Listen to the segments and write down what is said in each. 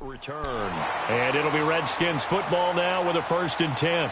Return. And it'll be Redskins football now with a 1st and 10.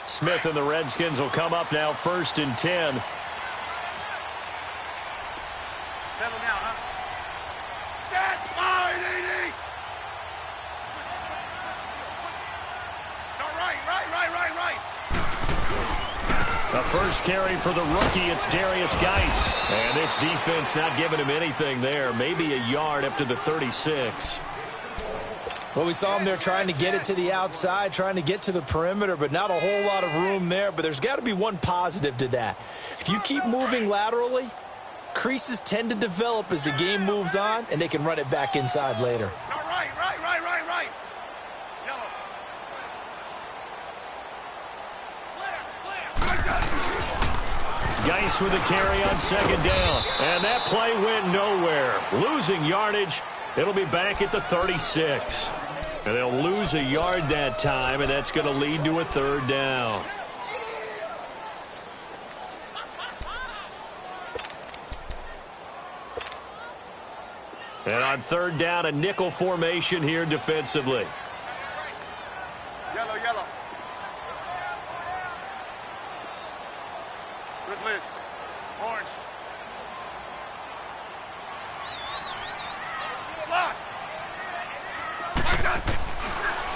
Smith and the Redskins will come up now 1st and 10. Settle down, huh? Set! Line, 80! No, right. The first carry for the rookie, it's Darius Geis. And this defense not giving him anything there. Maybe a yard up to the 36. Well, we saw him there trying to get it to the outside, trying to get to the perimeter, but not a whole lot of room there. But there's got to be one positive to that. If you keep moving laterally, creases tend to develop as the game moves on, and they can run it back inside later. No, right. Yellow. Slam. Geis with a carry on 2nd down. And that play went nowhere. Losing yardage. It'll be back at the 36. And they'll lose a yard that time, and that's going to lead to a 3rd down. And on 3rd down, a nickel formation here defensively. Yellow. Good list. Orange. Block.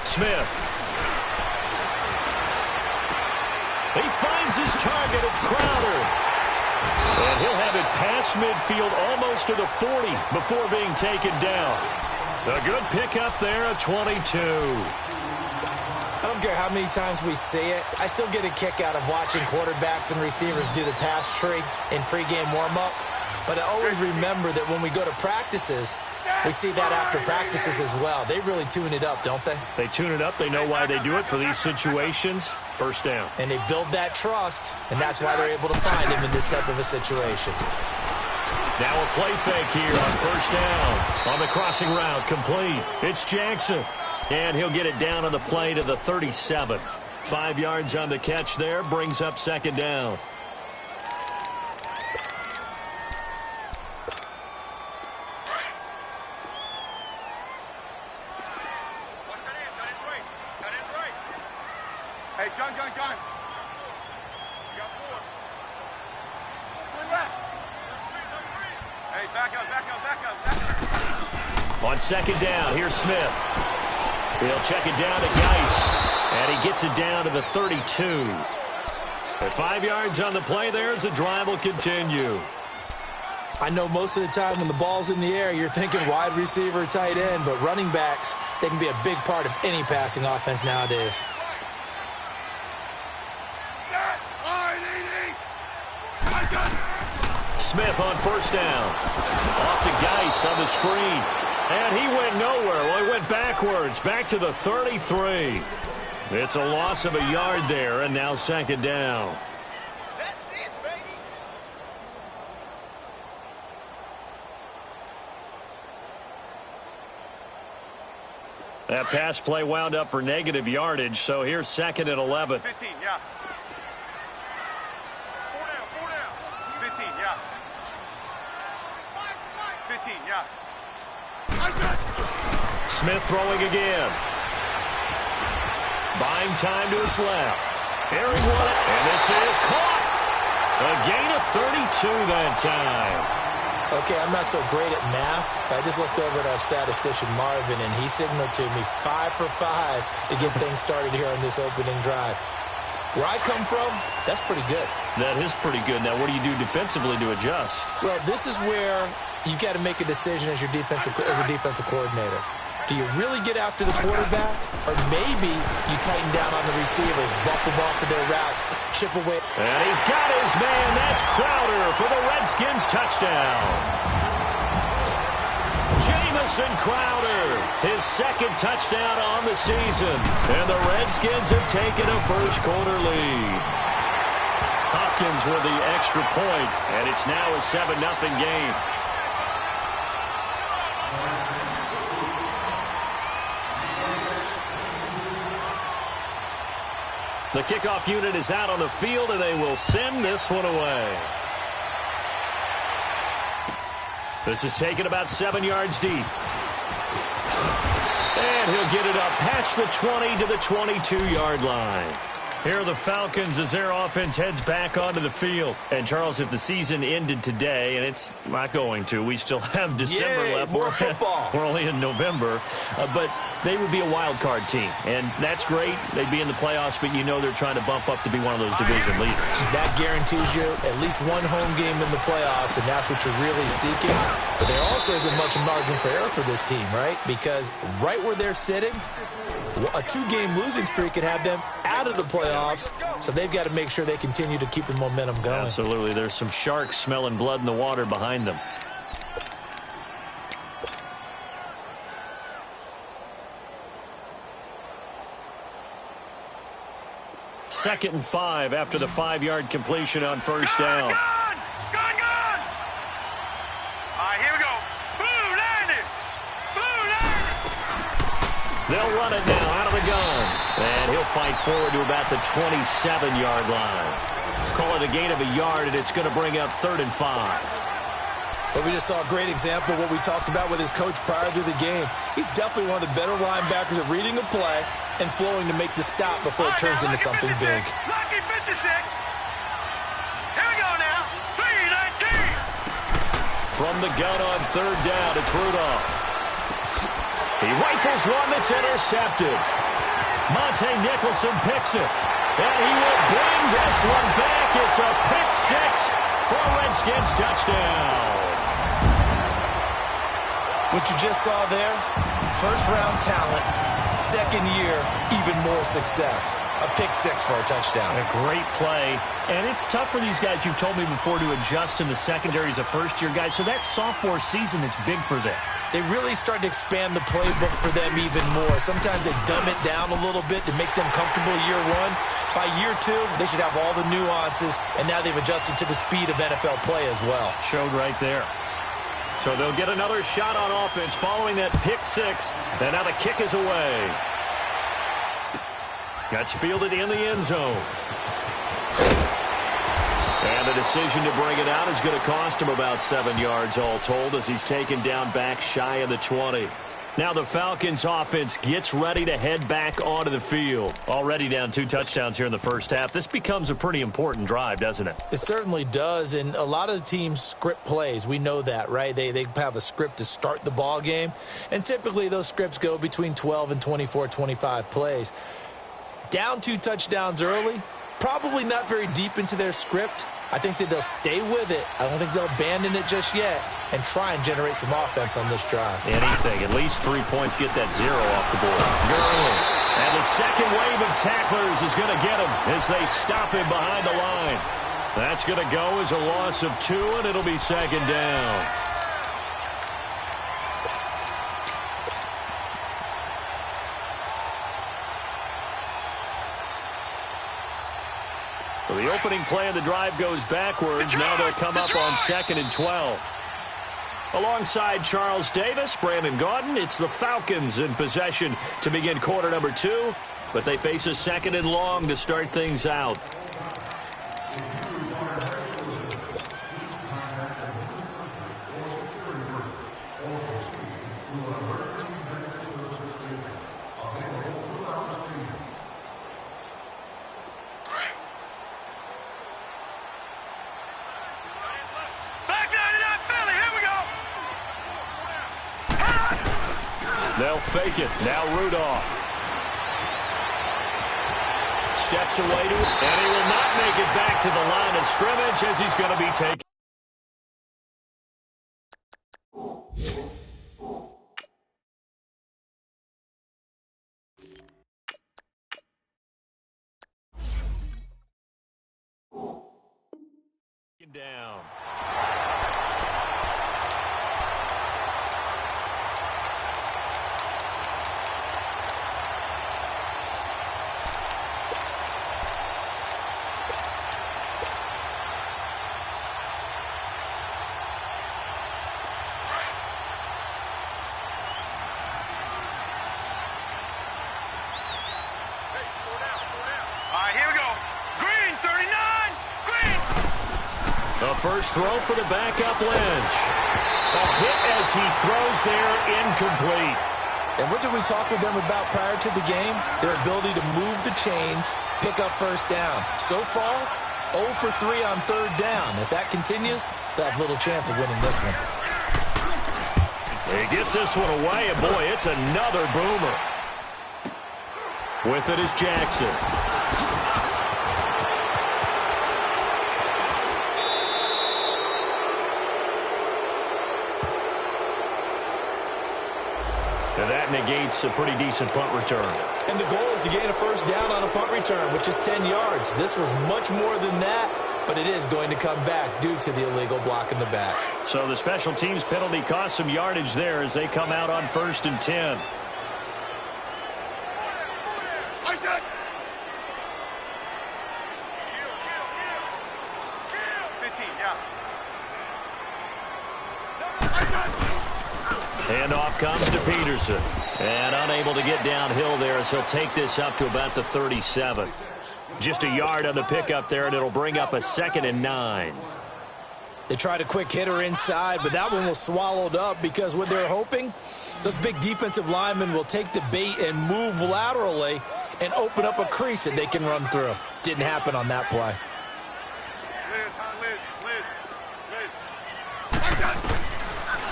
Smith. He finds his target. It's Crowder. And he'll have it past midfield almost to the 40 before being taken down. A good pickup there at 22. I don't care how many times we see it. I still get a kick out of watching quarterbacks and receivers do the pass tree in pregame warm-up. But I always remember that when we go to practices, we see that after practices as well. They really tune it up, don't they? They tune it up. They know why they do it for these situations. 1st down. And they build that trust, and that's why they're able to find him in this type of a situation. Now a play fake here on 1st down. On the crossing route, complete. It's Jackson. And he'll get it down on the play to the 37. 5 yards on the catch there. Brings up 2nd down. Hey, gun. You got 4. Twin left. Hey, back up. On 2nd down, here's Smith. He'll check it down to Geis. And he gets it down to the 32. At 5 yards on the play there as the drive will continue. I know most of the time when the ball's in the air, you're thinking wide receiver, tight end, but running backs, they can be a big part of any passing offense nowadays. Smith on first down. Off to Geis on the screen. And he went nowhere. Well, he went backwards, back to the 33. It's a loss of a yard there, and now second down. That's it, baby. That pass play wound up for negative yardage, so here's second and 11. 15, yeah. 4 down. 15, yeah. 15, yeah. Smith throwing again. Buying time to his left. Airing one, and this is caught. A gain of 32 that time. Okay, I'm not so great at math, but I just looked over at our statistician, Marvin, and he signaled to me 5 for 5 to get things started here on this opening drive. Where I come from, that's pretty good. That is pretty good. Now, what do you do defensively to adjust? Well, this is where you got to make a decision as a defensive coordinator. Do you really get after the quarterback, or maybe you tighten down on the receivers, bump them off of their routes, chip away? And he's got his man. That's Crowder for the Redskins touchdown. Jamison Crowder, his second touchdown on the season. And the Redskins have taken a first-quarter lead. Hopkins with the extra point, and it's now a 7-0 game. The kickoff unit is out on the field, and they will send this one away. This is taken about 7 yards deep. And he'll get it up past the 20 to the 22-yard line. Here are the Falcons as their offense heads back onto the field. And, Charles, if the season ended today, and it's not going to, we still have December left. More football. We're only in November. But they would be a wild card team. And that's great. They'd be in the playoffs, but you know they're trying to bump up to be one of those division leaders. That guarantees you at least one home game in the playoffs, and that's what you're really seeking. But there also isn't much margin for error for this team, right? Because right where they're sitting, a 2-game losing streak could have them out of the playoffs, so they've got to make sure they continue to keep the momentum going. Absolutely. There's some sharks smelling blood in the water behind them. Second and 5 after the 5-yard completion on first down. Gone! All right, here we go. Boom, landed! Boom, landed! They'll run it now out of the gun. And he'll fight forward to about the 27-yard line. Call it a gain of a yard, and it's going to bring up 3rd and 5. But we just saw a great example of what we talked about with his coach prior to the game. He's definitely one of the better linebackers at reading a play and flowing to make the stop before it turns into something big. Lucky 56. Here we go now. 3-19. From the gun on 3rd down, it's Rudolph. He rifles one that's intercepted. Monte Nicholson picks it. And he will bring this one back. It's a pick 6 for a Redskins touchdown. What you just saw there, first-round talent, second year, even more success. A pick 6 for a touchdown. A great play. And it's tough for these guys, you've told me before, to adjust in the secondary as a first-year guy. So that sophomore season is big for them. They really start to expand the playbook for them even more. Sometimes they dumb it down a little bit to make them comfortable year 1. By year 2, they should have all the nuances, and now they've adjusted to the speed of NFL play as well. Showed right there. So they'll get another shot on offense following that pick 6, and now the kick is away. That's fielded in the end zone. And the decision to bring it out is going to cost him about 7 yards all told as he's taken down back shy of the 20. Now the Falcons offense gets ready to head back onto the field. Already down 2 touchdowns here in the first half. This becomes a pretty important drive, doesn't it? It certainly does, and a lot of the teams script plays. We know that, right? They have a script to start the ball game, and typically those scripts go between 12 and 24, 25 plays. Down 2 touchdowns early, probably not very deep into their script. I think that they'll stay with it. I don't think they'll abandon it just yet and try and generate some offense on this drive. Anything. At least 3 points, get that 0 off the board. Gurley. And the second wave of tacklers is going to get him as they stop him behind the line. That's going to go as a loss of 2, and it'll be second down. So the opening play of the drive goes backwards. Now they'll come up on 2nd and 12. Alongside Charles Davis, Brandon Gaudin, it's the Falcons in possession to begin quarter number 2. But they face a 2nd and long to start things out. They'll fake it. Now Rudolph. Steps away to it, and he will not make it back to the line of scrimmage as he's going to be taken. Down. The first throw for the backup Lynch. A hit as he throws there, incomplete. And what did we talk with them about prior to the game? Their ability to move the chains, pick up first downs. So far, 0 for 3 on 3rd down. If that continues, they'll have little chance of winning this one. He gets this one away, and boy, it's another boomer. With it is Jackson. And that negates a pretty decent punt return. And the goal is to gain a first down on a punt return, which is 10 yards. This was much more than that, but it is going to come back due to the illegal block in the back. So the special teams penalty cost some yardage there as they come out on 1st and 10. Handoff comes to Peterson. And unable to get downhill there as he'll take this up to about the 37. Just a yard on the pickup there, and it'll bring up a 2nd and 9. They tried a quick hitter inside, but that one was swallowed up because what they're hoping, those big defensive linemen will take the bait and move laterally and open up a crease that they can run through. Didn't happen on that play.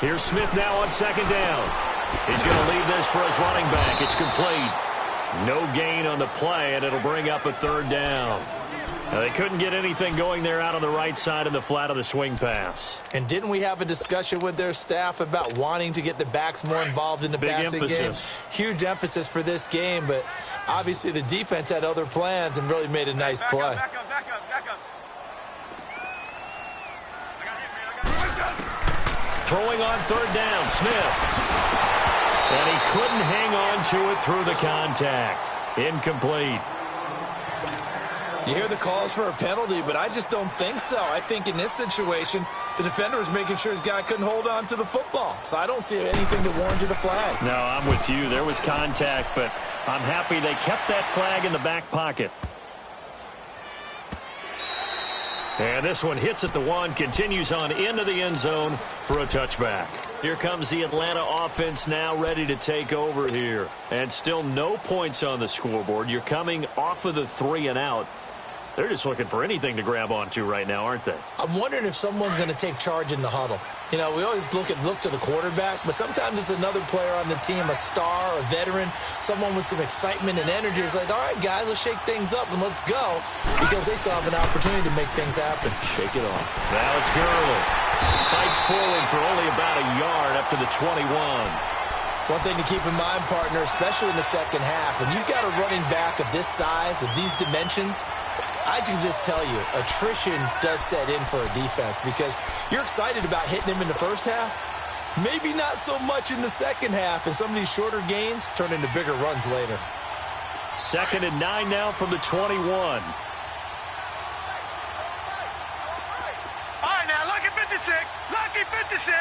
Here's Smith now on 2nd down. He's going to leave this for his running back. It's complete. No gain on the play, and it'll bring up a 3rd down. Now, they couldn't get anything going there out on the right side of the flat of the swing pass. And didn't we have a discussion with their staff about wanting to get the backs more involved in the passing game? Huge emphasis for this game, but obviously the defense had other plans and really made a nice play. Back up. Throwing on 3rd down, Smith. And he couldn't hang on to it through the contact. Incomplete. You hear the calls for a penalty, but I just don't think so. I think in this situation, the defender was making sure his guy couldn't hold on to the football. So I don't see anything that warranted a flag. No, I'm with you. There was contact, but I'm happy they kept that flag in the back pocket. And this one hits at the 1, continues on into the end zone for a touchback. Here comes the Atlanta offense now ready to take over here. And still no points on the scoreboard. You're coming off of the 3 and out. They're just looking for anything to grab onto right now, aren't they? I'm wondering if someone's going to take charge in the huddle. You know, we always look to the quarterback, but sometimes it's another player on the team, a star, a veteran, someone with some excitement and energy. It's like, all right, guys, let's shake things up and let's go, because they still have an opportunity to make things happen. Shake it off. Now it's Gurley. Fights forward for only about a yard up to the 21. One thing to keep in mind, partner, especially in the second half, when you've got a running back of this size, of these dimensions, I can just tell you, attrition does set in for a defense, because you're excited about hitting him in the first half, maybe not so much in the second half, and some of these shorter gains turn into bigger runs later. 2nd and 9 now from the 21. All right, now, lucky 56. Lucky 56.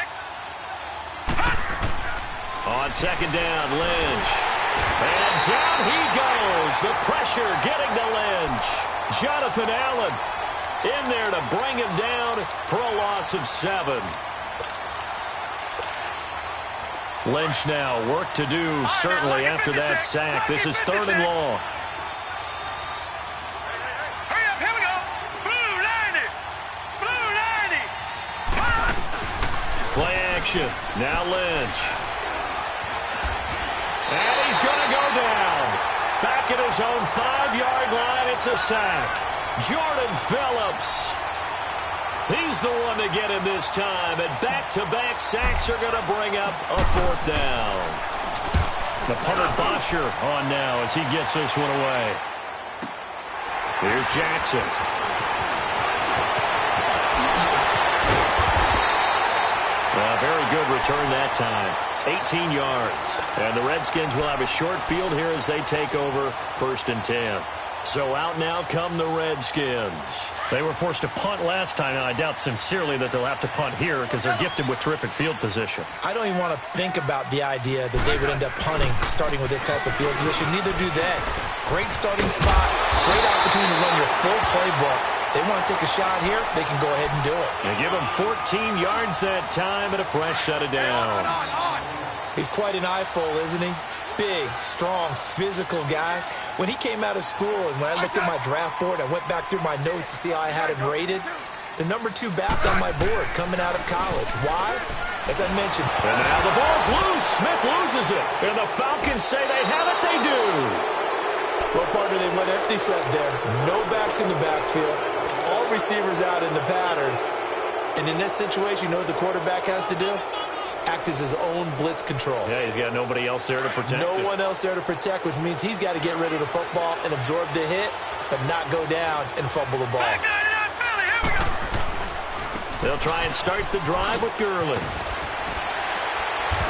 On 2nd down, Lynch. And down he goes. The pressure getting to Lynch. Jonathan Allen in there to bring him down for a loss of 7. Lynch now, work to do, certainly after that sack. This is 3rd and long. Hurry up, here we go. Blue 90. Blue 90. Play action. Now Lynch. And he's going to go down. Back at his own 5-yard line, it's a sack. Jordan Phillips. He's the one to get him this time. And back-to-back sacks are going to bring up a 4th down. The punter Bosher on now as he gets this one away. Here's Jackson. Very good return that time. 18 yards. And the Redskins will have a short field here as they take over 1st and 10. So out now come the Redskins. They were forced to punt last time, and I doubt sincerely that they'll have to punt here because they're gifted with terrific field position. I don't even want to think about the idea that they would end up punting starting with this type of field position. Neither do they. Great starting spot, great opportunity to run your full playbook. They want to take a shot here, they can go ahead and do it. They give him 14 yards that time and a fresh set of downs. He's quite an eyeful, isn't he? Big, strong, physical guy. When he came out of school and when I looked at my draft board, I went back through my notes to see how I had him rated. The number 2 back on my board coming out of college. Why? As I mentioned. And now the ball's loose. Smith loses it. And the Falcons say they have it. They do. Well, partner, they went empty set there. No backs in the backfield. All receivers out in the pattern. And in this situation, you know what the quarterback has to do? Act as his own blitz control. Yeah, he's got nobody else there to protect. No one else there to protect, which means he's got to get rid of the football and absorb the hit, but not go down and fumble the ball. They'll try and start the drive with Gurley.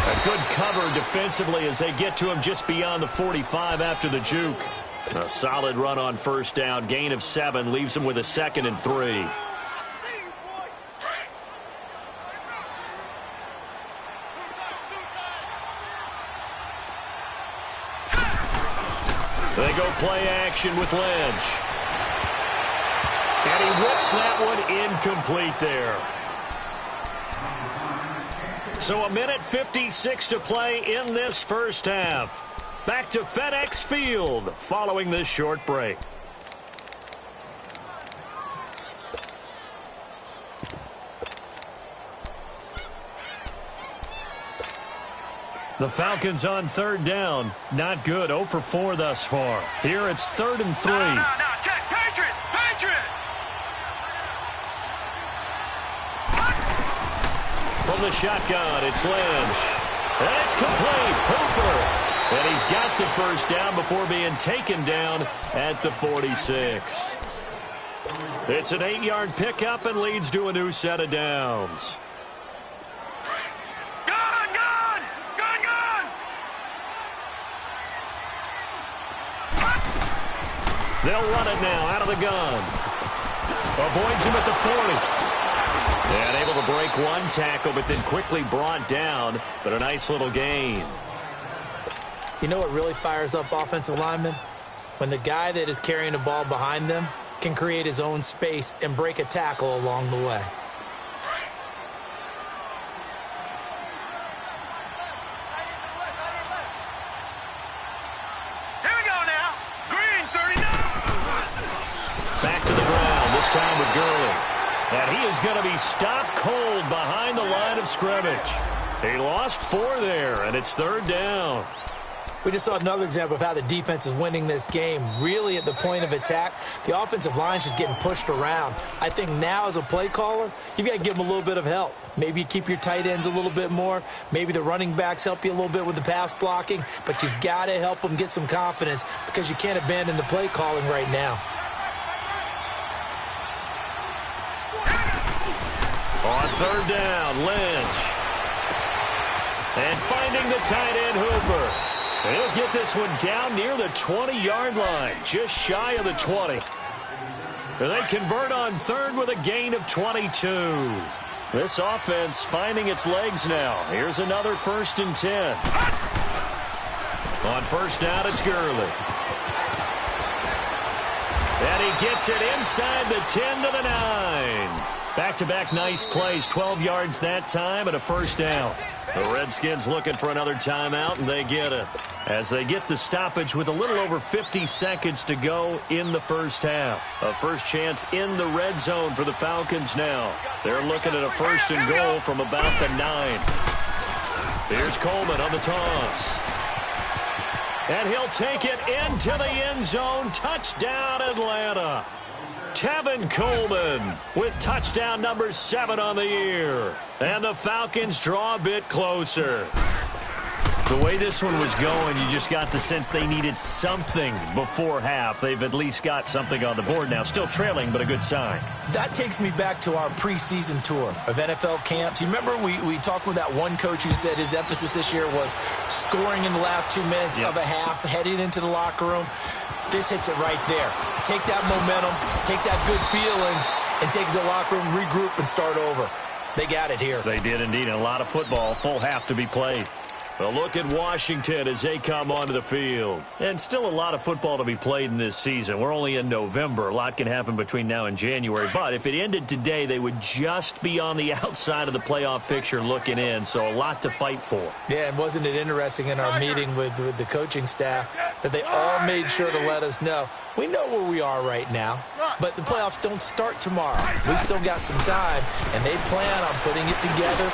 A good cover defensively as they get to him just beyond the 45 after the juke. A solid run on 1st down. Gain of 7 leaves him with a 2nd and 3. They go play action with Lynch. And he whips that one incomplete there. So 1:56 to play in this first half. Back to FedEx Field following this short break. The Falcons on 3rd down. Not good. 0 for 4 thus far. Here it's 3rd and 3. No, check. Patriot! Patriot! From the shotgun, it's Lynch. And it's complete. Hooper. And he's got the 1st down before being taken down at the 46. It's an 8-yard pickup and leads to a new set of downs. They'll run it now out of the gun. Avoids him at the 40. And able to break one tackle, but then quickly brought down. But a nice little gain. You know what really fires up offensive linemen? When the guy that is carrying the ball behind them can create his own space and break a tackle along the way. Here we go now. Green 39. Back to the time with Gurley. And he is going to be stopped cold behind the line of scrimmage. He lost 4 there, and it's 3rd down. We just saw another example of how the defense is winning this game. Really at the point of attack, the offensive line is just getting pushed around. I think now as a play caller, you've got to give them a little bit of help. Maybe you keep your tight ends a little bit more. Maybe the running backs help you a little bit with the pass blocking. But you've got to help them get some confidence because you can't abandon the play calling right now. On 3rd down, Lynch. And finding the tight end, Hooper. He'll get this one down near the 20-yard line, just shy of the 20. And they convert on 3rd with a gain of 22. This offense finding its legs now. Here's another 1st and 10. On 1st down, it's Gurley. And he gets it inside the 10 to the 9. Back-to-back nice plays, 12 yards that time and a 1st down. The Redskins looking for another timeout, and they get it. As they get the stoppage with a little over 50 seconds to go in the 1st half. A first chance in the red zone for the Falcons now. They're looking at a 1st and goal from about the 9. Here's Coleman on the toss. And he'll take it into the end zone. Touchdown, Atlanta. Tevin Coleman with touchdown number 7 on the year. And the Falcons draw a bit closer. The way this one was going, you just got the sense they needed something before half. They've at least got something on the board now. Still trailing, but a good sign. That takes me back to our preseason tour of NFL camps. You remember we talked with that one coach who said his emphasis this year was scoring in the last 2 minutes of a half, heading into the locker room. This hits it right there. Take that momentum, take that good feeling, and take it to the locker room, regroup, and start over. They got it here. They did indeed. And a lot of football, full half to be played. A look at Washington as they come onto the field. And still a lot of football to be played in this season. We're only in November. A lot can happen between now and January. But if it ended today, they would just be on the outside of the playoff picture looking in. So a lot to fight for. Yeah, and wasn't it interesting in our meeting with the coaching staff that they all made sure to let us know, we know where we are right now, but the playoffs don't start tomorrow. We still got some time, and they plan on putting it together,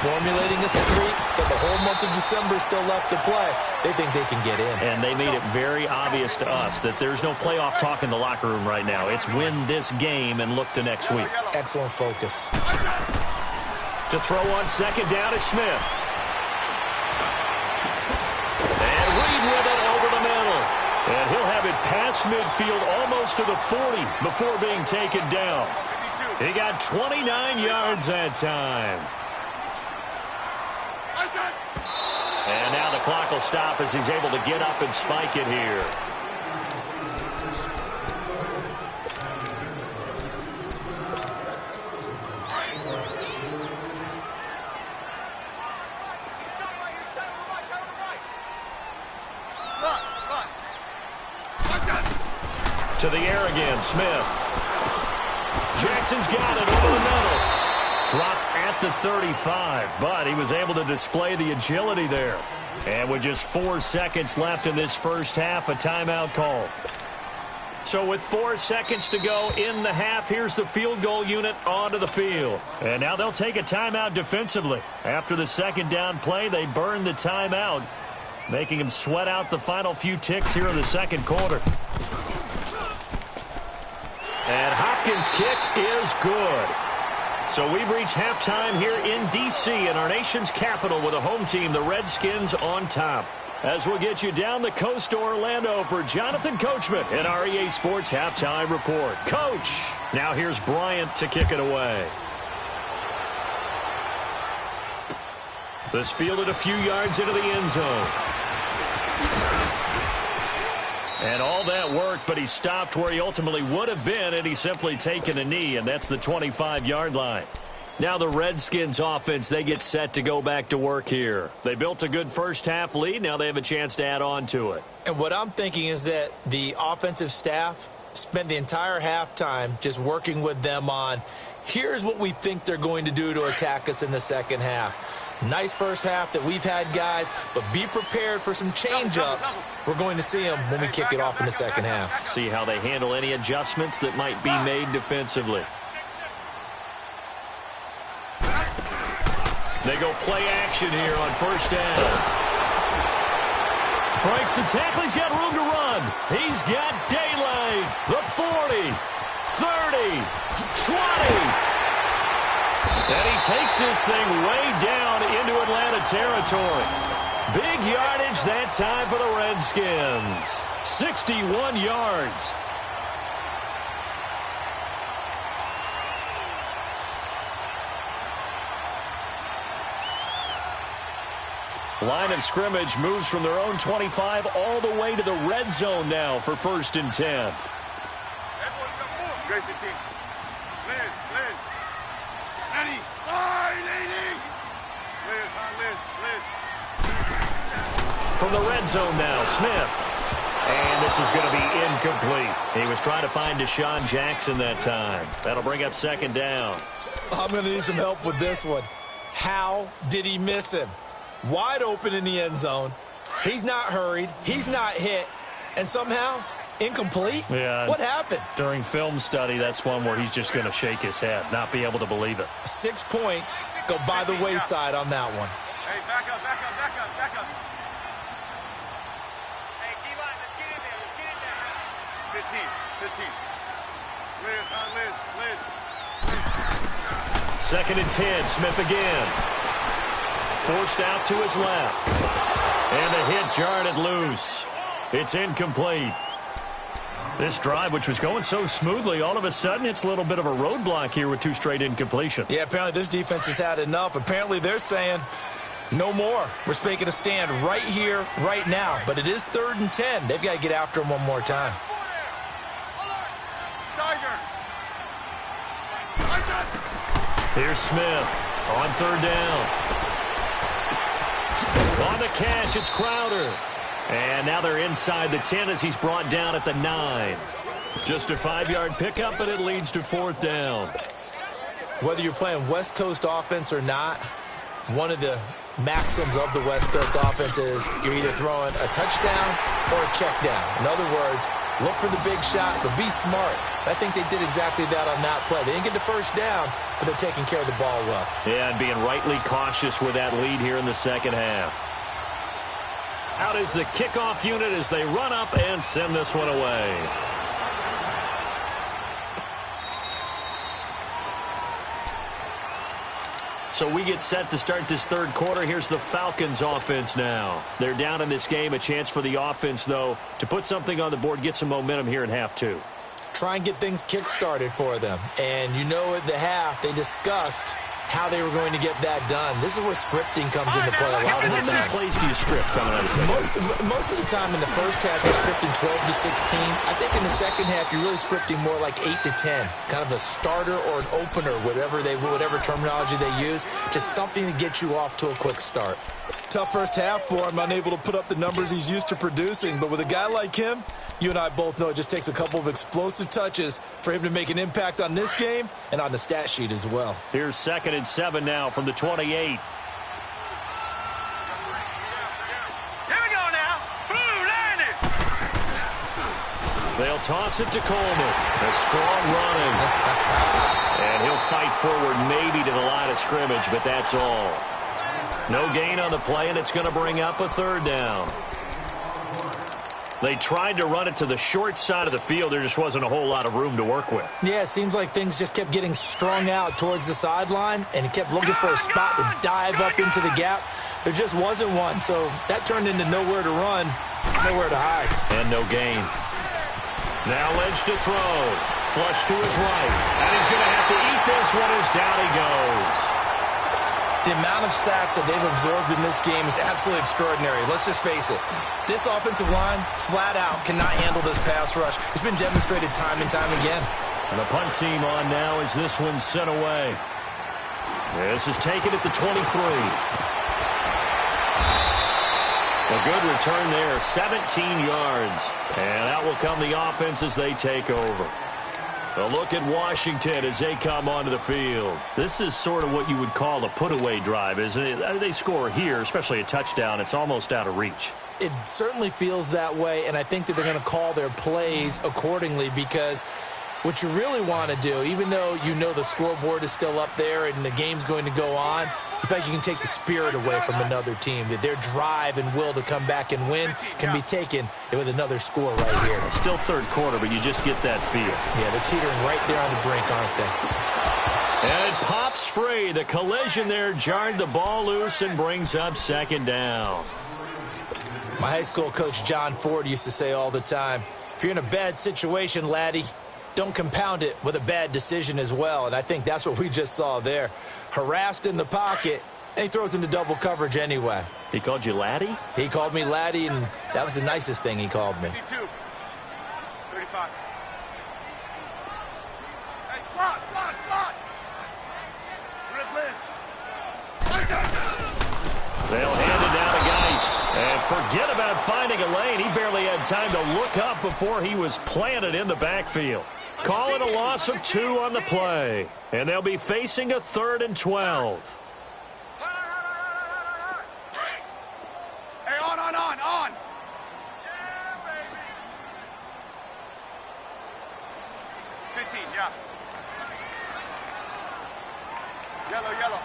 formulating a streak, got the whole month of December still left to play. They think they can get in. And they made it very obvious to us that there's no playoff talk in the locker room right now. It's win this game and look to next week. Excellent focus. To throw on 2nd down is Smith. And Reed with it over the middle. And he'll have it past midfield almost to the 40 before being taken down. He got 29 yards that time. And now the clock will stop as he's able to get up and spike it here. To the air again, Smith. Jackson's got it over the middle. Dropped at the 35, but he was able to display the agility there. And with just 4 seconds left in this first half, a timeout call. So with 4 seconds to go in the half, here's the field goal unit onto the field. And now they'll take a timeout defensively. After the 2nd down play, they burn the timeout, making them sweat out the final few ticks here in the 2nd quarter. And Hopkins' kick is good. So we've reached halftime here in D.C. in our nation's capital with a home team, the Redskins, on top. As we'll get you down the coast to Orlando for Jonathan Coachman in our EA Sports Halftime Report. Coach, now here's Bryant to kick it away. This fielded a few yards into the end zone. And all that worked, but he stopped where he ultimately would have been had he simply taken a knee, and that's the 25-yard line. Now the Redskins offense, they get set to go back to work here. They built a good first half lead. Now they have a chance to add on to it. And what I'm thinking is that the offensive staff spent the entire halftime just working with them on, here's what we think they're going to do to attack us in the second half. Nice first half that we've had, guys, but be prepared for some change-ups. We're going to see them when we kick it off in the second half. See how they handle any adjustments that might be made defensively. They go play action here on first down. Breaks the tackle. He's got room to run. He's got daylight. The 40, 30, 20. And he takes this thing way down into Atlanta territory. Big yardage that time for the Redskins. 61 yards. Line of scrimmage moves from their own 25 all the way to the red zone now for 1st and 10. Great 15. Liz. Ready. Liz. From the red zone now, Smith. And this is going to be incomplete. He was trying to find Deshaun Jackson that time. That'll bring up 2nd down. I'm going to need some help with this one. How did he miss him? Wide open in the end zone. He's not hurried. He's not hit. And somehow, incomplete? Yeah. What happened? During film study, that's one where he's just going to shake his head, not be able to believe it. 6 points go by the wayside on that one. Hey, back up. Hey, D-line, let's get in there. 15. Liz. 2nd and 10, Smith again. Forced out to his left. And the hit jarred it loose. It's incomplete. This drive, which was going so smoothly, all of a sudden it's a little bit of a roadblock here with 2 straight incompletions. Yeah, apparently this defense has had enough. Apparently they're saying no more. We're making a stand right here, right now. But it is 3rd and 10. They've got to get after him one more time. Here's Smith on 3rd down. On the catch, it's Crowder. And now they're inside the 10 as he's brought down at the 9. Just a 5-yard pickup, but it leads to 4th down. Whether you're playing West Coast offense or not, one of the maxims of the West Coast offense is you're either throwing a touchdown or a check down. In other words, look for the big shot, but be smart. I think they did exactly that on that play. They didn't get the first down, but they're taking care of the ball well. Yeah, and being rightly cautious with that lead here in the second half. Out is the kickoff unit as they run up and send this one away. So we get set to start this 3rd quarter. Here's the Falcons offense now. They're down in this game. A chance for the offense, though, to put something on the board, get some momentum here in half 2. Try and get things kick-started for them. And you know at the half, they discussed how they were going to get that done. This is where scripting comes into play a lot of the time. How many plays do you script coming out of the second? Most of the time in the first half, you're scripting 12 to 16. I think in the second half, you're really scripting more like 8 to 10. Kind of a starter or an opener, whatever terminology they use. Just something to get you off to a quick start. Tough first half for him, unable to put up the numbers he's used to producing. But with a guy like him, you and I both know it just takes a couple of explosive touches for him to make an impact on this game and on the stat sheet as well. Here's 2nd and 7 now from the 28. Here we go now. Blue, land it. They'll toss it to Coleman. A strong running. And he'll fight forward maybe to the line of scrimmage, but that's all. No gain on the play, and it's going to bring up a 3rd down. They tried to run it to the short side of the field. There just wasn't a whole lot of room to work with. Yeah, it seems like things just kept getting strung out towards the sideline, and he kept looking for a spot to dive up into the gap. There just wasn't one, so that turned into nowhere to run, nowhere to hide. And no gain. Now Lynch to throw. Flush to his right. And he's going to have to eat this one as down he goes. The amount of sacks that they've absorbed in this game is absolutely extraordinary. Let's just face it. This offensive line, flat out, cannot handle this pass rush. It's been demonstrated time and time again. And the punt team on now as this one's sent away. This is taken at the 23. A good return there, 17 yards. And out will come the offense as they take over. A look at Washington as they come onto the field. This is sort of what you would call a put-away drive, isn't it? They score here, especially a touchdown. It's almost out of reach. It certainly feels that way, and I think that they're going to call their plays accordingly because what you really want to do, even though you know the scoreboard is still up there and the game's going to go on, you think you can take the spirit away from another team, that their drive and will to come back and win can be taken with another score right here. Still third quarter, but you just get that feel. Yeah, they're teetering right there on the brink, aren't they? And it pops free. The collision there jarred the ball loose and brings up second down. My high school coach, John Ford, used to say all the time, if you're in a bad situation, laddie, don't compound it with a bad decision as well. And I think that's what we just saw there. Harassed in the pocket, and he throws into double coverage anyway. He called you laddie? He called me laddie, and that was the nicest thing he called me. 52. 35. Hey, slot. They'll hand it down to Geis. And forget about finding a lane. He barely had time to look up before he was planted in the backfield. Call it a loss of 2 on the play. And they'll be facing a 3rd and 12. Hey, on. Yeah, baby. 15, yeah. Yellow.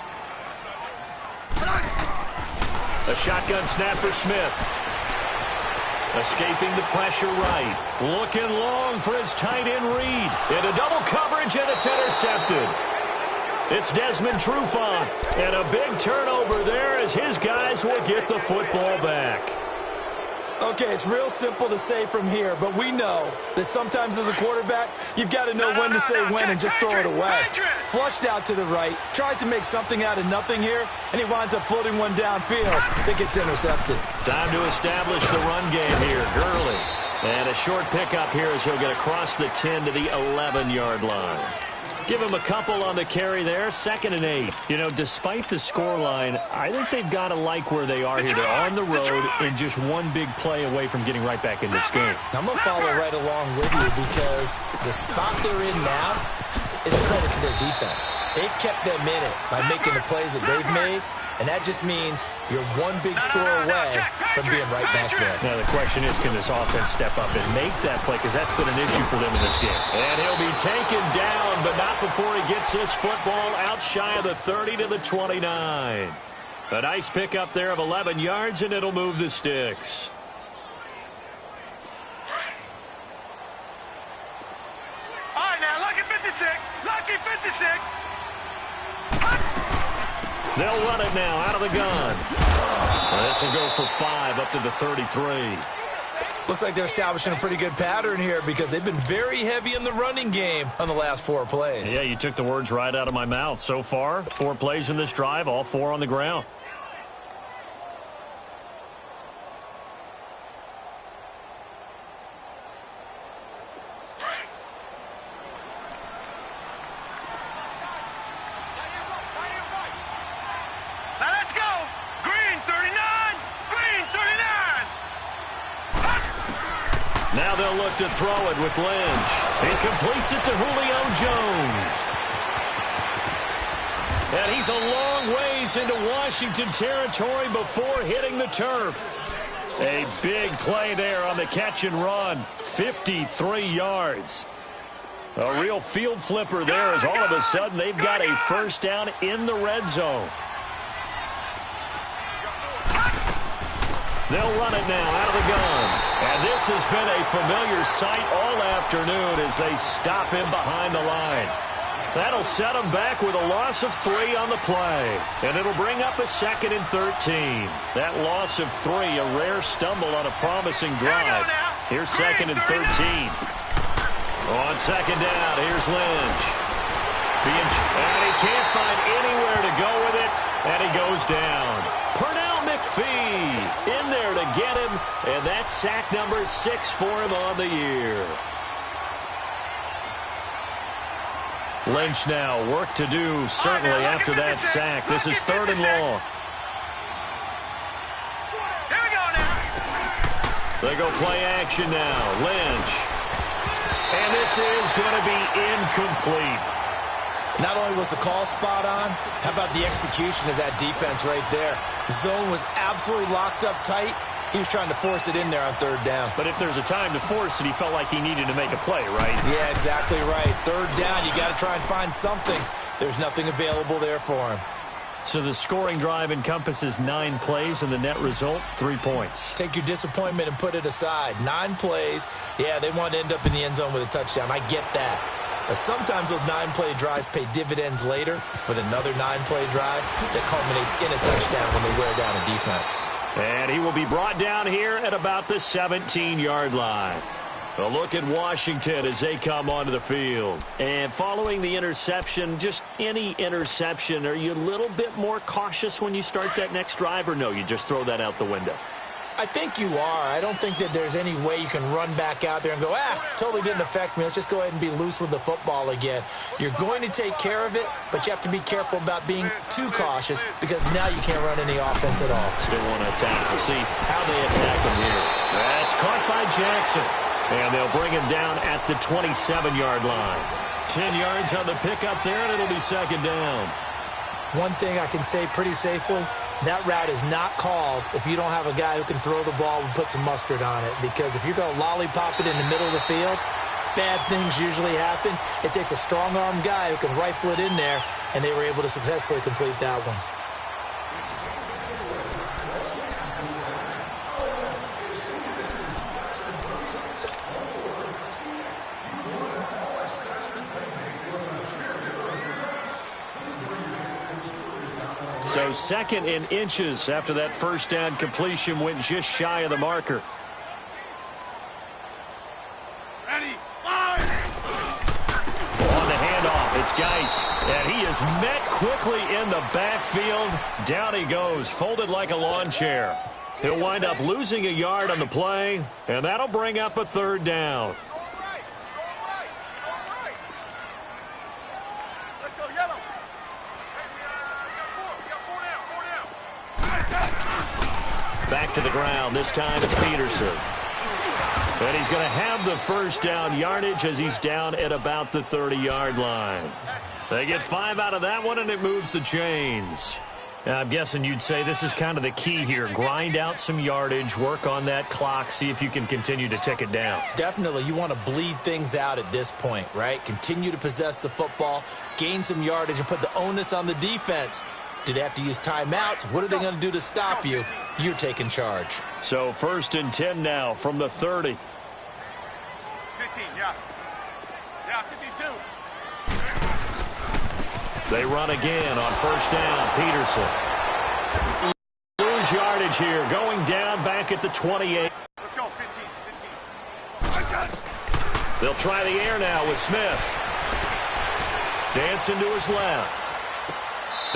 A shotgun snap for Smith. Escaping the pressure right. Looking long for his tight end Reed. Into double coverage, and it's intercepted. It's Desmond Trufant. And a big turnover there as his guys will get the football back. Okay, it's real simple to say from here, but we know that sometimes as a quarterback, you've got to know when to say when and just throw it away. Flushed out to the right, tries to make something out of nothing here, and he winds up floating one downfield that gets intercepted. Time to establish the run game here. Gurley. And a short pickup here as he'll get across the 10 to the 11-yard line. Give him a couple on the carry there, 2nd and 8. You know, despite the scoreline, I think they've got to like where they are here. They're on the road and just one big play away from getting right back in this game. I'm going to follow right along with you because the spot they're in now is a credit to their defense. They've kept them in it by making the plays that they've made, and that just means you're one big score away from being right back there. Now the question is, can this offense step up and make that play? Because that's been an issue for them in this game. And he'll be taken down, but not before he gets this football out shy of the 30 to the 29. A nice pickup there of 11 yards, and it'll move the sticks. All right, now, lucky 56. Lucky 56. They'll run it now out of the gun. This will go for 5 up to the 33. Looks like they're establishing a pretty good pattern here because they've been very heavy in the running game on the last 4 plays. Yeah, you took the words right out of my mouth. So far, 4 plays in this drive, all 4 on the ground. Now they'll look to throw it with Lynch. He completes it to Julio Jones. And he's a long ways into Washington territory before hitting the turf. A big play there on the catch and run. 53 yards. A real field flipper there as all of a sudden they've got a first down in the red zone. They'll run it now out of the gun. And this has been a familiar sight all afternoon as they stop him behind the line. That'll set them back with a loss of 3 on the play. And it'll bring up a 2nd and 13. That loss of 3, a rare stumble on a promising drive. Here's 2nd and 13. On 2nd down, here's Lynch. And he can't find anywhere to go with it. And he goes down. Pernell McPhee in there to get him. And that's sack number 6 for him on the year. Lynch now, work to do, certainly after that sack. This is 3rd and long. Here we go now. They go play action now. Lynch. And this is going to be incomplete. Not only was the call spot on, how about the execution of that defense right there? The zone was absolutely locked up tight. He was trying to force it in there on third down. But if there's a time to force it, he felt like he needed to make a play, right? Yeah, exactly right. Third down, you got to try and find something. There's nothing available there for him. So the scoring drive encompasses 9 plays, and the net result, 3 points. Take your disappointment and put it aside. 9 plays. Yeah, they want to end up in the end zone with a touchdown. I get that. But sometimes those 9-play drives pay dividends later with another 9-play drive that culminates in a touchdown when they wear down a defense. And he will be brought down here at about the 17-yard line. A look at Washington as they come onto the field. And following the interception, just any interception, are you a little bit more cautious when you start that next drive, or no, you just throw that out the window? I think you are. I don't think that there's any way you can run back out there and go, totally didn't affect me. Let's just go ahead and be loose with the football again. You're going to take care of it, but you have to be careful about being too cautious because now you can't run any offense at all. Still want to attack. We'll see how they attack him here. That's caught by Jackson. And they'll bring him down at the 27-yard line. 10 yards on the pickup there, and it'll be second down. One thing I can say pretty safely, that route is not called if you don't have a guy who can throw the ball and put some mustard on it. Because if you're going to lollipop it in the middle of the field, bad things usually happen. It takes a strong-armed guy who can rifle it in there, and they were able to successfully complete that one. So second in inches after that first down completion went just shy of the marker. Ready, On the handoff, it's Geis. And he is met quickly in the backfield. Down he goes, folded like a lawn chair. He'll wind up losing a yard on the play, and that'll bring up a third down. Back to the ground. This time it's Peterson. And he's going to have the first down yardage as he's down at about the 30-yard line. They get 5 out of that one, and it moves the chains. Now, I'm guessing you'd say this is kind of the key here. Grind out some yardage, work on that clock, see if you can continue to tick it down. Definitely. You want to bleed things out at this point, right? Continue to possess the football, gain some yardage, and put the onus on the defense. Do they have to use timeouts? What are they going to do to stop you? You're taking charge. So 1st and 10 now from the 30. 15, yeah. Yeah, 52. They run again on first down. Peterson. Lose yardage here. Going down back at the 28. Let's go, 15. I got it. They'll try the air now with Smith. Dancing to his left.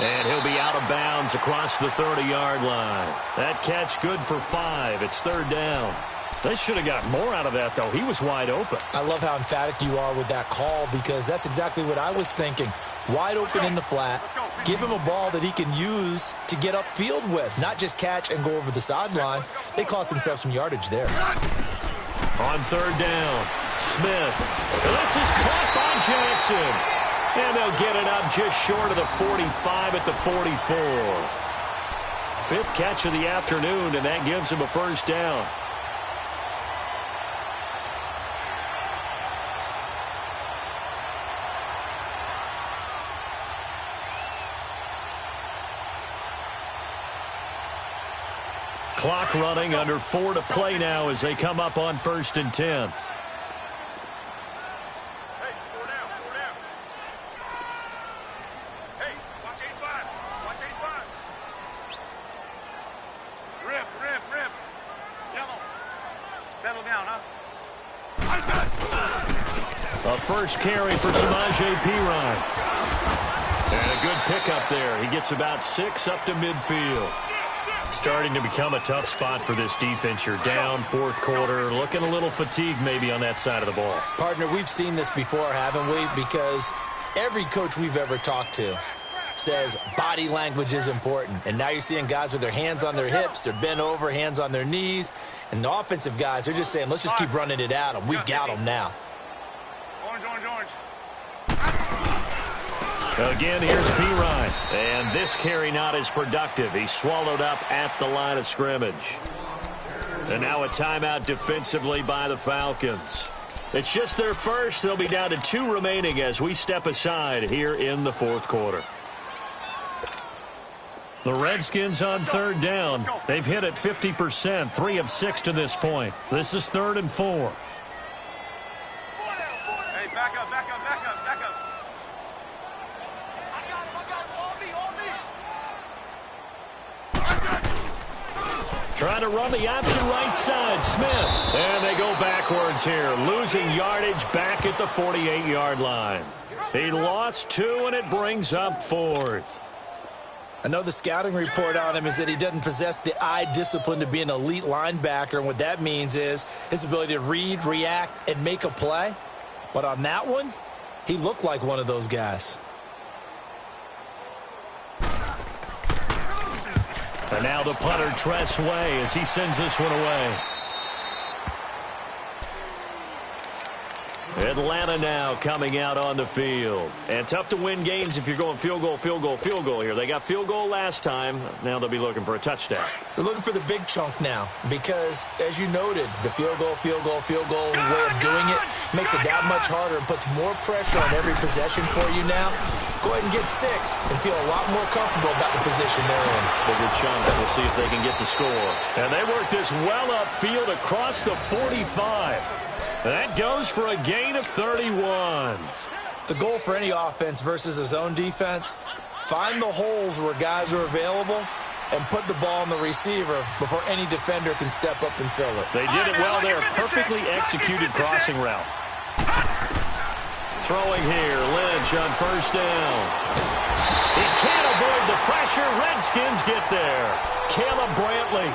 And he'll be out of bounds across the 30-yard line. That catch good for 5. It's third down. They should have got more out of that, though. He was wide open. I love how emphatic you are with that call because that's exactly what I was thinking. Wide open in the flat. Give him a ball that he can use to get upfield with, not just catch and go over the sideline. They cost themselves some yardage there. On third down, Smith. This is caught by Jackson. And they'll get it up just short of the 45 at the 44. 5th catch of the afternoon, and that gives him a first down. Clock running, under 4 to play now as they come up on 1st and 10. A first carry for Samaje Perine. And a good pickup there. He gets about 6 up to midfield. Starting to become a tough spot for this defense. You're down 4th quarter, looking a little fatigued maybe on that side of the ball. Partner, we've seen this before, haven't we? Because every coach we've ever talked to says body language is important. And now you're seeing guys with their hands on their hips, they're bent over, hands on their knees. And the offensive guys, they're just saying, let's just keep running it at them. We've got them now. Orange. Again, here's P-Ryan. And this carry not as productive. He's swallowed up at the line of scrimmage. And now a timeout defensively by the Falcons. It's just their first. They'll be down to 2 remaining as we step aside here in the fourth quarter. The Redskins on third down. They've hit it 50%, 3 of 6 to this point. This is 3rd and 4. Hey, back up. Trying to run the option right side, Smith. And they go backwards here, losing yardage back at the 48-yard line. He lost 2, and it brings up 4th. I know the scouting report on him is that he doesn't possess the eye discipline to be an elite linebacker, and what that means is his ability to read, react, and make a play. But on that one, he looked like one of those guys. And now the punter, Tress Way, as he sends this one away. Atlanta now coming out on the field. And tough to win games if you're going field goal here. They got field goal last time. Now they'll be looking for a touchdown. They're looking for the big chunk now because, as you noted, the field goal way of doing it makes it that much harder and puts more pressure on every possession for you now. Go ahead and get 6 and feel a lot more comfortable about the position they're in. Bigger chunks. We'll see if they can get the score. And they work this well upfield across the 45. That goes for a gain of 31. The goal for any offense versus a zone defense, find the holes where guys are available and put the ball on the receiver before any defender can step up and fill it. They did it well there. Perfectly executed crossing route. Throwing here, Lynch on first down. He can't avoid the pressure. Redskins get there. Caleb Brantley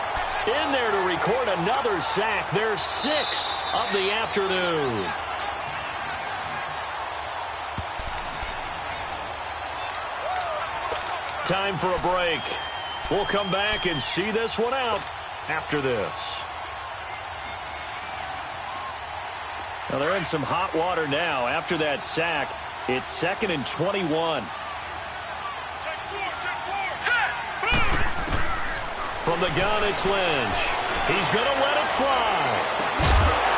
in there to record another sack. Their 6th of the afternoon. Time for a break. We'll come back and see this one out after this. Now they're in some hot water now. After that sack, it's 2nd and 21. From the gun, it's Lynch. He's going to let it fly.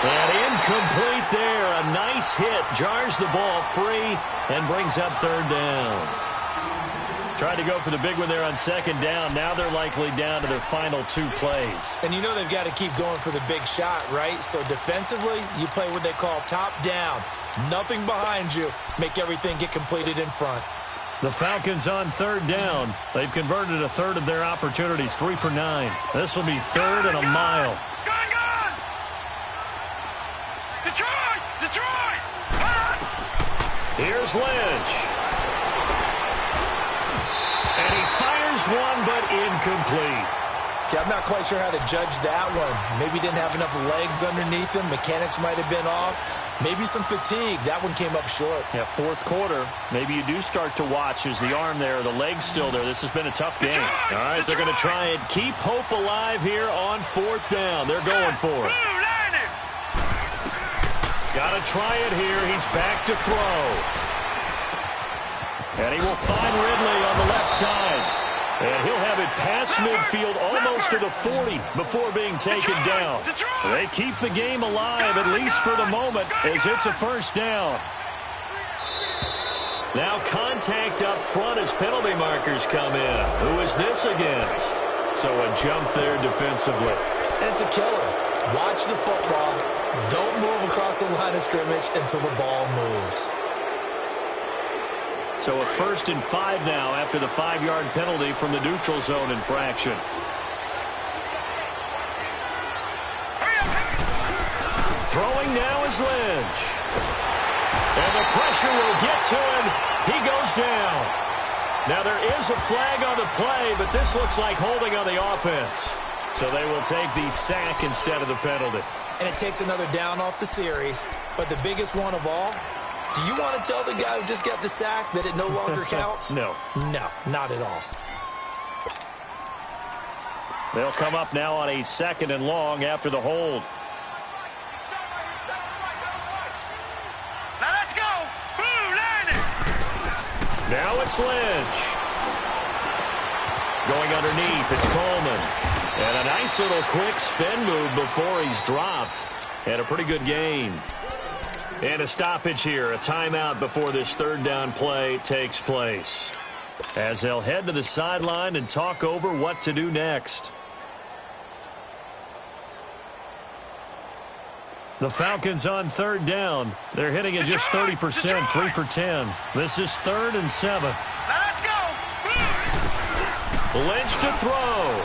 And incomplete there. A nice hit. Jars the ball free and brings up 3rd down. Tried to go for the big one there on 2nd down. Now they're likely down to their final 2 plays. And you know they've got to keep going for the big shot, right? So defensively, you play what they call top down. Nothing behind you. Make everything get completed in front. The Falcons on 3rd down. They've converted a 1/3 of their opportunities, 3 for 9. This will be 3rd and a mile. Gun! Detroit! Here's Lynch. And he fires one, but incomplete. Okay, I'm not quite sure how to judge that one. Maybe didn't have enough legs underneath him. Mechanics might have been off. Maybe some fatigue. That one came up short. Yeah, 4th quarter. Maybe you do start to watch. Is the arm there, the leg's still there. This has been a tough game. All right, they're going to try and keep hope alive here on 4th down. They're going for it. Got to try it here. He's back to throw. And he will find Ridley on the left side. And he'll have it past midfield almost to the 40 before being taken down. They keep the game alive, at least for the moment, as it's a 1st down. Now contact up front as penalty markers come in. Who is this against? So a jump there defensively. And it's a killer. Watch the football. Don't move across the line of scrimmage until the ball moves. So a 1st and 5 now after the 5-yard penalty from the neutral zone infraction. Throwing now is Lynch. And the pressure will get to him. He goes down. Now there is a flag on the play, but this looks like holding on the offense. So they will take the sack instead of the penalty. And it takes another down off the series. But the biggest one of all, do you want to tell the guy who just got the sack that it no longer counts? No. No, not at all. They'll come up now on a 2nd and long after the hold. Now let's Now it's Lynch. Going underneath, it's Coleman. And a nice little quick spin move before he's dropped. And a pretty good gain. And a stoppage here, a timeout before this third down play takes place, as they'll head to the sideline and talk over what to do next. The Falcons on third down. They're hitting at just 30%, 3 for 10. This is 3rd and 7. Now let's go. Lynch to throw.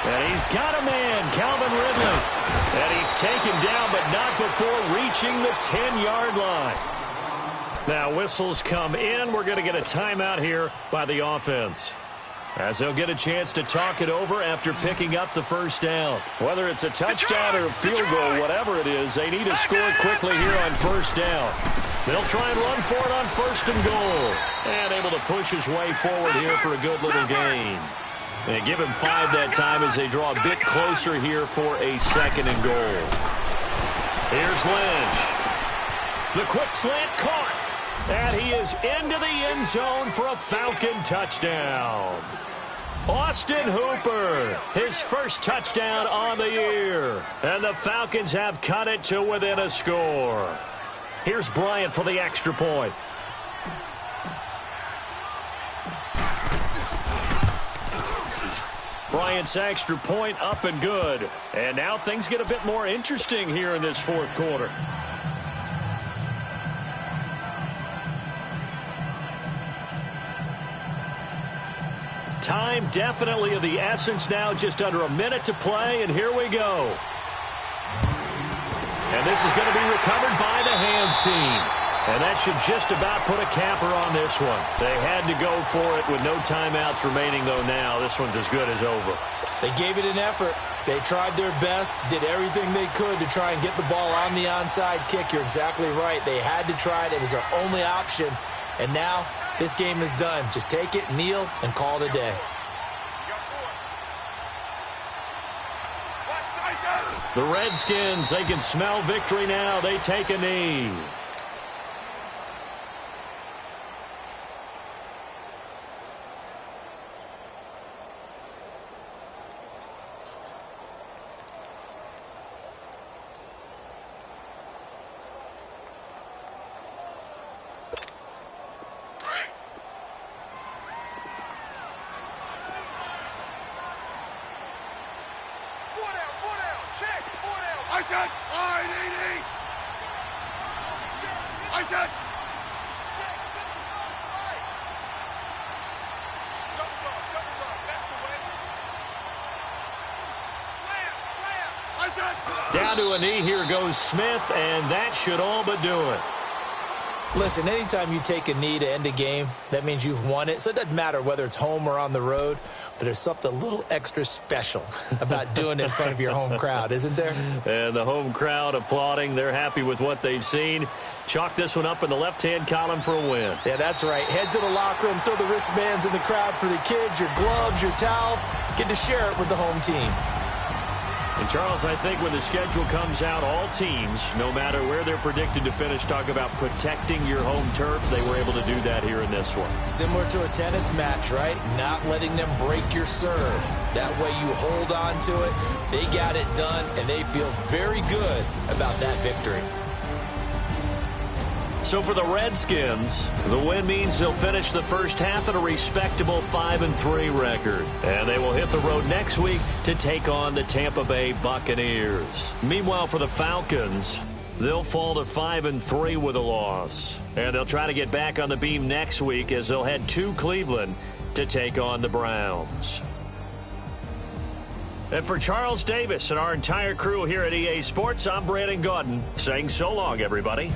And he's got a man, Calvin Ridley. And he's taken down, but not before reaching the 10-yard line. Now whistles come in. We're going to get a timeout here by the offense, as they'll get a chance to talk it over after picking up the first down. Whether it's a touchdown or a field goal, whatever it is, they need to score quickly here on first down. They'll try and run for it on 1st and goal. And able to push his way forward here for a good little gain. And give him 5 that time as they draw a bit closer here for a 2nd and goal. Here's Lynch. The quick slant caught. And he is into the end zone for a Falcon touchdown. Austin Hooper, his first touchdown on the year. And the Falcons have cut it to within a score. Here's Bryant for the extra point. Bryant's extra point up and good. And now things get a bit more interesting here in this 4th quarter. Time definitely of the essence now, just under a minute to play, and here we go. And this is going to be recovered by the hands team. And that should just about put a capper on this one. They had to go for it with no timeouts remaining, though now. This one's as good as over. They gave it an effort. They tried their best, did everything they could to try and get the ball on the onside kick. You're exactly right. They had to try it. It was their only option. And now this game is done. Just take it, kneel, and call it a day. The Redskins, they can smell victory now. They take a knee. Down to a knee, here goes Smith, and that should all but do it. Listen, anytime you take a knee to end a game, that means you've won it. So it doesn't matter whether it's home or on the road, but there's something a little extra special about doing it in front of your home crowd, isn't there? And the home crowd applauding. They're happy with what they've seen. Chalk this one up in the left-hand column for a win. Yeah, that's right. Head to the locker room, throw the wristbands in the crowd for the kids, your gloves, your towels. Get to share it with the home team. And, Charles, I think when the schedule comes out, all teams, no matter where they're predicted to finish, talk about protecting your home turf. They were able to do that here in this one. Similar to a tennis match, right? Not letting them break your serve. That way you hold on to it. They got it done, and they feel very good about that victory. So for the Redskins, the win means they'll finish the first half at a respectable 5-3 record. And they will hit the road next week to take on the Tampa Bay Buccaneers. Meanwhile, for the Falcons, they'll fall to 5-3 with a loss. And they'll try to get back on the beam next week as they'll head to Cleveland to take on the Browns. And for Charles Davis and our entire crew here at EA Sports, I'm Brandon Gaudin saying so long, everybody.